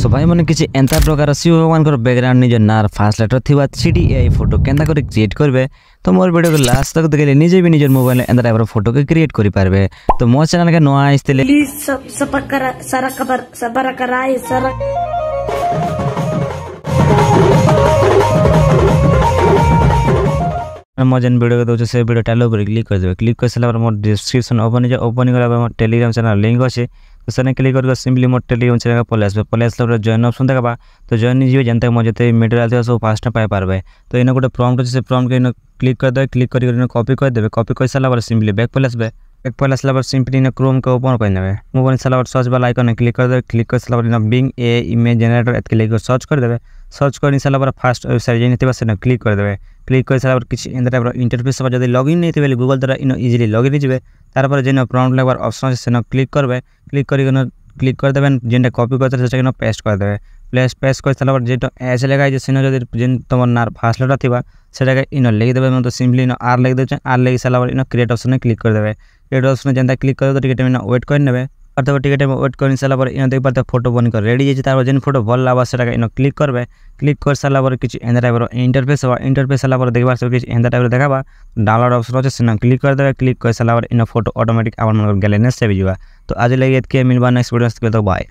सो भाई मैंने किसी एंता प्रकार शिव भगवान को बैकग्राउंड निज नार फास्ट लेटर थिबा 3D AI फोटो केनता करे क्रिएट करबे तो मोर वीडियो को लास्ट तक देखले निजे भी निजर मोबाइल एंता टाइप रो फोटो के क्रिएट करि पारबे। तो मो चैनल के नया आइस्तेले प्लीज सबर कराई सर मो जेन वीडियो के दोछ से वीडियो टाइटल पर क्लिक कर देबे। क्लिक कर साला पर मोर डिस्क्रिप्शन ओपन जे ओपन करबे मोर टेलीग्राम चैनल लिंक अछि तो सने क्लिक करके सिंपली मोर टेलीग्राम चैनल पले आसबे जॉइन ऑप्शन देखबा तो जॉइन जियो जनता मो जते मटेरियल थे सब फास्ट पाई पारबे। तो इने गोटे प्रॉम्प्ट अछि से प्रॉम्प्ट के क्लिक कर दे क्लिक करके कॉपी कर देबे। कॉपी कर साला पर सिंपली बैक पले आसबे। बैक पले आसला पर सिंपली ने क्रोम के ओपन कर नेबे। मोबाइल साला पर सर्च वाला आइकन क्लिक कर दे। क्लिक कर साला पर बिंग ए इमेज जनरेटर एत क्लिक कर सर्च कर देबे। सर्च कर साला पर फास्ट वेबसाइट जेनिते बस क्लिक कर देबे। क्लिक कर साला पर किछि एंदा टाइप इंटरफेस सब जदी लॉगिन नहीं थेबे गूगल द्वारा इन इजीली लॉगिन जिवे। तार पर जेन प्रॉम्प्ट लगवार ऑप्शन আছে सेन क्लिक करबे। क्लिक करी क्लिक कर देबे जेनटा कॉपी करते सेटा पेस्ट कर देबे। पेस्ट कर साला पर जेटा एस लगा जे सेन जदी जेन तमर नार फास्ट लेटर थिबा सेटा के इन लिख देबे। तो सिंपली इन आर लिख देबे। आर लिख साला पर इन क्रिएट ऑप्शन क्लिक कर देबे। क्रिएट ऑप्शन जेनटा क्लिक कर दो टिकट में वेट कर नेबे। और टिकट में वेट कर साला पर इन देख पाते फोटो बन कर रेडी है। तार जेन फोटो भल लाबा सेटा इन क्लिक करबे। क्लिक कर साला पर किछि एंदा टाइप रो इंटरफेस बा इंटरफेस साला पर देखबा सब किछि एंदा टाइप देखाबा डाउनलोड ऑप्शन আছে सेना क्लिक कर देबे। क्लिक कर साला पर इन फोटो ऑटोमेटिक आवर मन गैलरी में सेव हो जाबा। तो आज लगे के मिलबा नेक्स्ट वीडियो में। तो बाय।